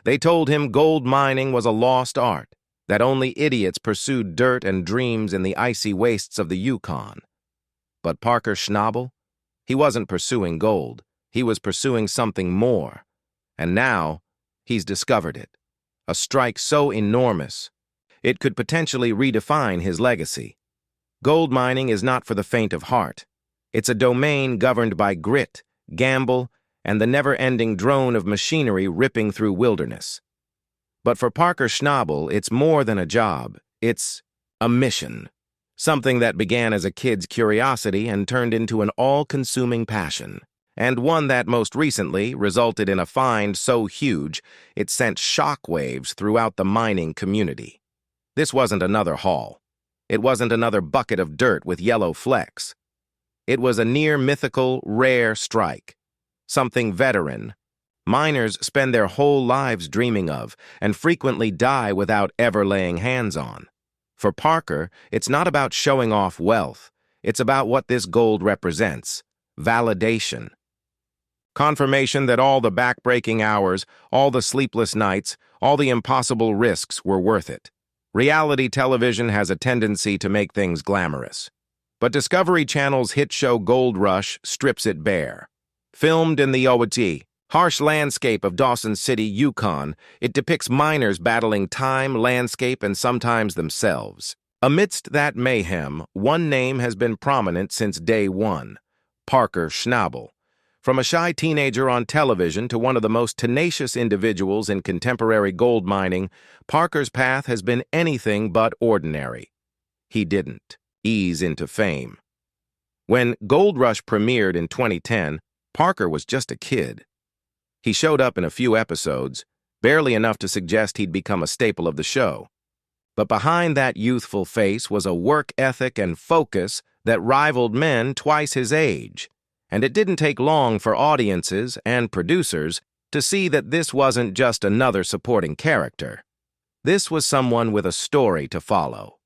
They told him gold mining was a lost art, that only idiots pursued dirt and dreams in the icy wastes of the Yukon. But Parker Schnabel? He wasn't pursuing gold. He was pursuing something more. And now, he's discovered it. A strike so enormous, it could potentially redefine his legacy. Gold mining is not for the faint of heart. It's a domain governed by grit, gamble, and the never-ending drone of machinery ripping through wilderness. But for Parker Schnabel, it's more than a job. It's a mission. Something that began as a kid's curiosity and turned into an all-consuming passion. And one that most recently resulted in a find so huge it sent shockwaves throughout the mining community. This wasn't another haul. It wasn't another bucket of dirt with yellow flecks. It was a near-mythical, rare strike. Something veteran. Miners spend their whole lives dreaming of and frequently die without ever laying hands on. For Parker, it's not about showing off wealth. It's about what this gold represents. Validation. Confirmation that all the back-breaking hours, all the sleepless nights, all the impossible risks were worth it. Reality television has a tendency to make things glamorous. But Discovery Channel's hit show Gold Rush strips it bare. Filmed in the harsh landscape of Dawson City, Yukon, it depicts miners battling time, landscape, and sometimes themselves. Amidst that mayhem, one name has been prominent since day one: Parker Schnabel. From a shy teenager on television to one of the most tenacious individuals in contemporary gold mining, Parker's path has been anything but ordinary. He didn't ease into fame. When Gold Rush premiered in 2010, Parker was just a kid. He showed up in a few episodes, barely enough to suggest he'd become a staple of the show. But behind that youthful face was a work ethic and focus that rivaled men twice his age. And it didn't take long for audiences and producers to see that this wasn't just another supporting character. This was someone with a story to follow.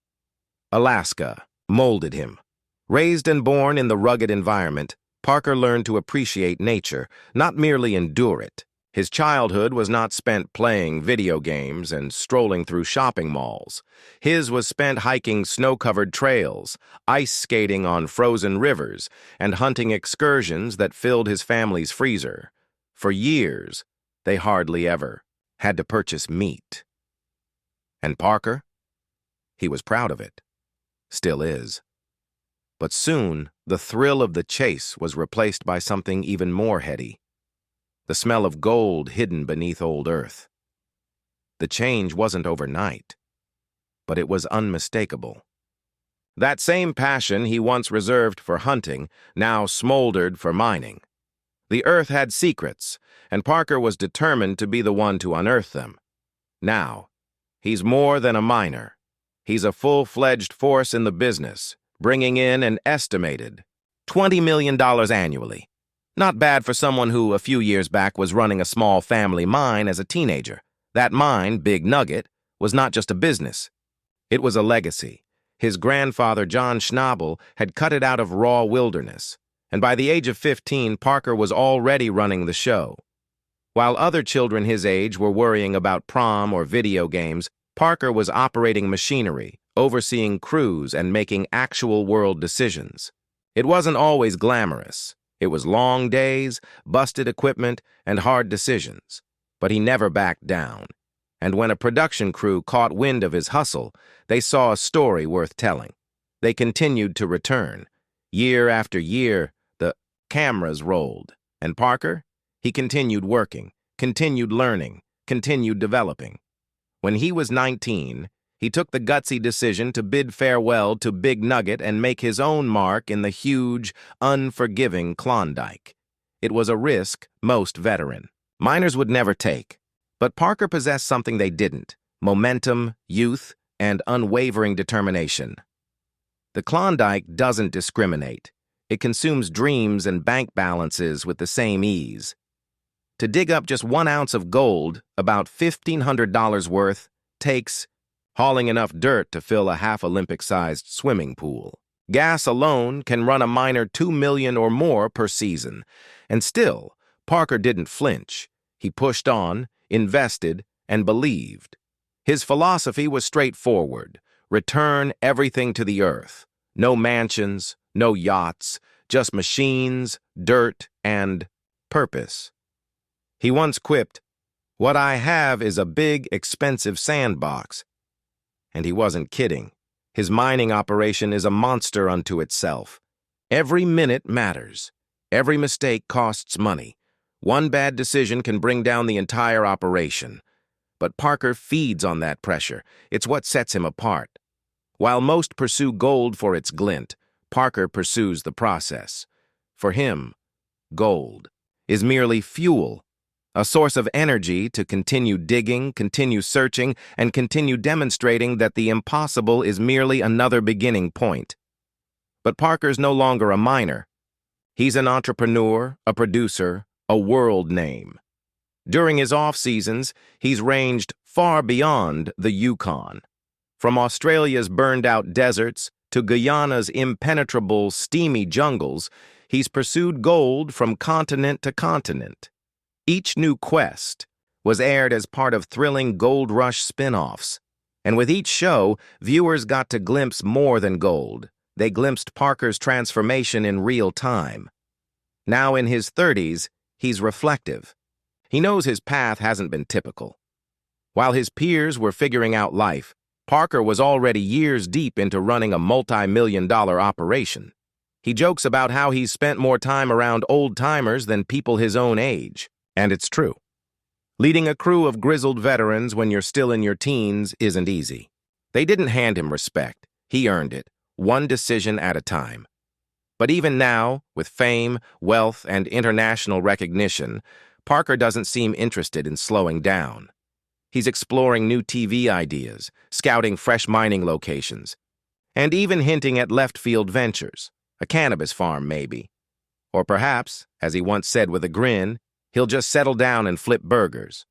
Alaska molded him. Raised and born in the rugged environment, Parker learned to appreciate nature, not merely endure it. His childhood was not spent playing video games and strolling through shopping malls. His was spent hiking snow-covered trails, ice skating on frozen rivers, and hunting excursions that filled his family's freezer. For years, they hardly ever had to purchase meat. And Parker? He was proud of it. Still is. But soon, the thrill of the chase was replaced by something even more heady. The smell of gold hidden beneath old earth. The change wasn't overnight, but it was unmistakable. That same passion he once reserved for hunting now smoldered for mining. The earth had secrets, and Parker was determined to be the one to unearth them. Now, he's more than a miner. He's a full-fledged force in the business, bringing in an estimated $20 million annually. Not bad for someone who, a few years back, was running a small family mine as a teenager. That mine, Big Nugget, was not just a business. It was a legacy. His grandfather, John Schnabel, had cut it out of raw wilderness. And by the age of 15, Parker was already running the show. While other children his age were worrying about prom or video games, Parker was operating machinery, overseeing crews, and making actual-world decisions. It wasn't always glamorous. It was long days, busted equipment, and hard decisions. But he never backed down. And when a production crew caught wind of his hustle, they saw a story worth telling. They continued to return. Year after year, the cameras rolled. And Parker? He continued working, continued learning, continued developing. When he was 19, he took the gutsy decision to bid farewell to Big Nugget and make his own mark in the huge, unforgiving Klondike. It was a risk most veteran miners would never take. But Parker possessed something they didn't: momentum, youth, and unwavering determination. The Klondike doesn't discriminate. It consumes dreams and bank balances with the same ease. To dig up just 1 ounce of gold, about $1,500 worth, takes hauling enough dirt to fill a half-Olympic-sized swimming pool. Gas alone can run a miner $2 million or more per season. And still, Parker didn't flinch. He pushed on, invested, and believed. His philosophy was straightforward: return everything to the earth. No mansions, no yachts, just machines, dirt, and purpose. He once quipped, "What I have is a big, expensive sandbox." And he wasn't kidding. His mining operation is a monster unto itself. Every minute matters. Every mistake costs money. One bad decision can bring down the entire operation. But Parker feeds on that pressure. It's what sets him apart. While most pursue gold for its glint, Parker pursues the process. For him, gold is merely fuel, a source of energy to continue digging, continue searching, and continue demonstrating that the impossible is merely another beginning point. But Parker's no longer a miner. He's an entrepreneur, a producer, a world name. During his off-seasons, he's ranged far beyond the Yukon. From Australia's burned-out deserts to Guyana's impenetrable, steamy jungles, he's pursued gold from continent to continent. Each new quest was aired as part of thrilling Gold Rush spin-offs. And with each show, viewers got to glimpse more than gold. They glimpsed Parker's transformation in real time. Now in his 30s, he's reflective. He knows his path hasn't been typical. While his peers were figuring out life, Parker was already years deep into running a multi-million-dollar operation. He jokes about how he's spent more time around old-timers than people his own age. And it's true. Leading a crew of grizzled veterans when you're still in your teens isn't easy. They didn't hand him respect. He earned it, one decision at a time. But even now, with fame, wealth, and international recognition, Parker doesn't seem interested in slowing down. He's exploring new TV ideas, scouting fresh mining locations, and even hinting at left-field ventures, a cannabis farm maybe. Or perhaps, as he once said with a grin, he'll just settle down and flip burgers.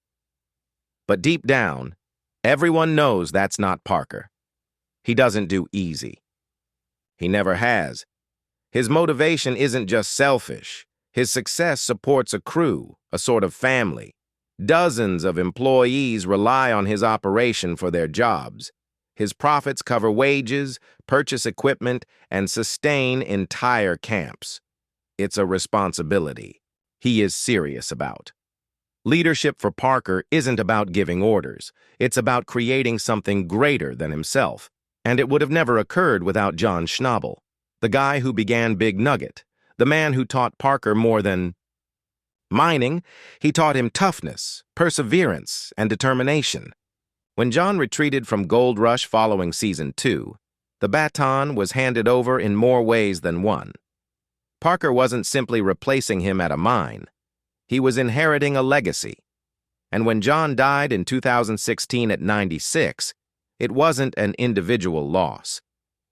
But deep down, everyone knows that's not Parker. He doesn't do easy. He never has. His motivation isn't just selfish. His success supports a crew, a sort of family. Dozens of employees rely on his operation for their jobs. His profits cover wages, purchase equipment, and sustain entire camps. It's a responsibility he is serious about. Leadership for Parker isn't about giving orders. It's about creating something greater than himself. And it would have never occurred without John Schnabel, the guy who began Big Nugget, the man who taught Parker more than mining. He taught him toughness, perseverance, and determination. When John retreated from Gold Rush following Season 2, the baton was handed over in more ways than one. Parker wasn't simply replacing him at a mine. He was inheriting a legacy. And when John died in 2016 at 96, it wasn't an individual loss.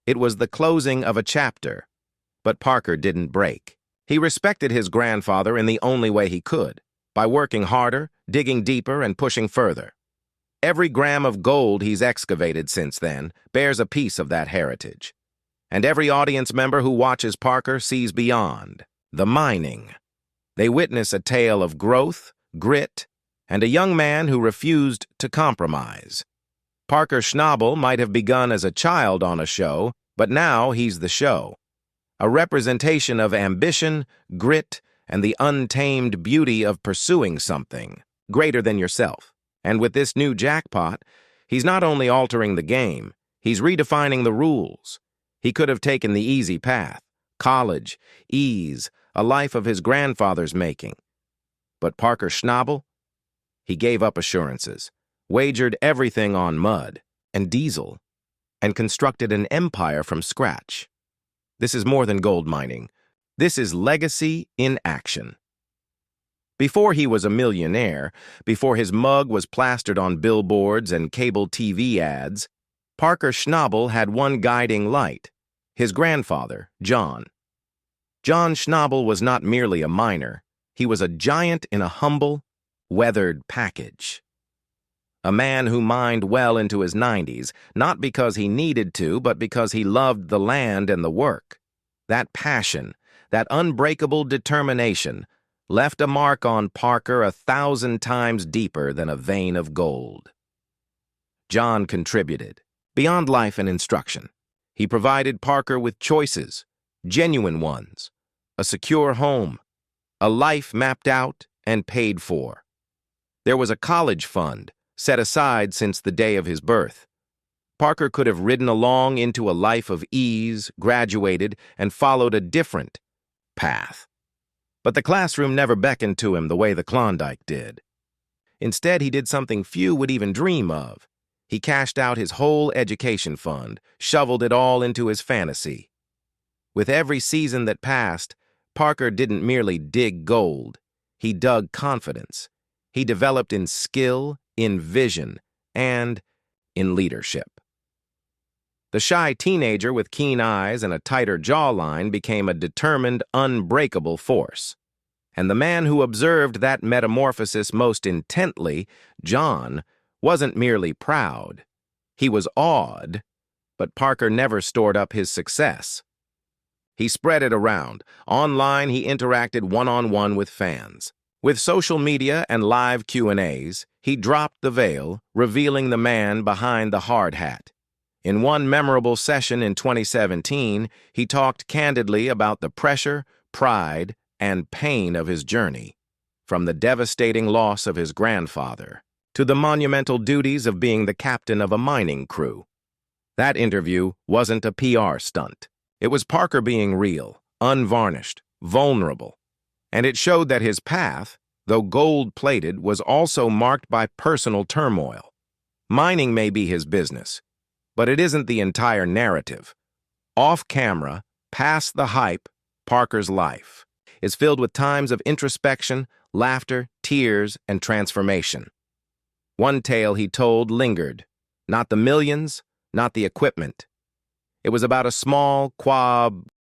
It was the closing of a chapter. But Parker didn't break. He respected his grandfather in the only way he could, by working harder, digging deeper, and pushing further. Every gram of gold he's excavated since then bears a piece of that heritage. And every audience member who watches Parker sees beyond the mining. They witness a tale of growth, grit, and a young man who refused to compromise. Parker Schnabel might have begun as a child on a show, but now he's the show. A representation of ambition, grit, and the untamed beauty of pursuing something greater than yourself. And with this new jackpot, he's not only altering the game, he's redefining the rules. He could have taken the easy path, college, ease, a life of his grandfather's making. But Parker Schnabel, he gave up assurances, wagered everything on mud and diesel, and constructed an empire from scratch. This is more than gold mining. This is legacy in action. Before he was a millionaire, before his mug was plastered on billboards and cable TV ads, Parker Schnabel had one guiding light: his grandfather, John. John Schnabel was not merely a miner. He was a giant in a humble, weathered package. A man who mined well into his 90s, not because he needed to, but because he loved the land and the work. That passion, that unbreakable determination, left a mark on Parker 1,000 times deeper than a vein of gold. John contributed, beyond life and instruction. He provided Parker with choices, genuine ones, a secure home, a life mapped out and paid for. There was a college fund set aside since the day of his birth. Parker could have ridden along into a life of ease, graduated, and followed a different path. But the classroom never beckoned to him the way the Klondike did. Instead, he did something few would even dream of. He cashed out his whole education fund, shoveled it all into his fantasy. With every season that passed, Parker didn't merely dig gold. He dug confidence. He developed in skill, in vision, and in leadership. The shy teenager with keen eyes and a tighter jawline became a determined, unbreakable force. And the man who observed that metamorphosis most intently, John, wasn't merely proud. He was awed, but Parker never stored up his success. He spread it around. Online, he interacted one-on-one with fans. With social media and live Q&As, he dropped the veil, revealing the man behind the hard hat. In one memorable session in 2017, he talked candidly about the pressure, pride, and pain of his journey, from the devastating loss of his grandfather to the monumental duties of being the captain of a mining crew. That interview wasn't a PR stunt. It was Parker being real, unvarnished, vulnerable. And it showed that his path, though gold-plated, was also marked by personal turmoil. Mining may be his business, but it isn't the entire narrative. Off-camera, past the hype, Parker's life is filled with times of introspection, laughter, tears, and transformation. One tale he told lingered, not the millions, not the equipment. It was about a small,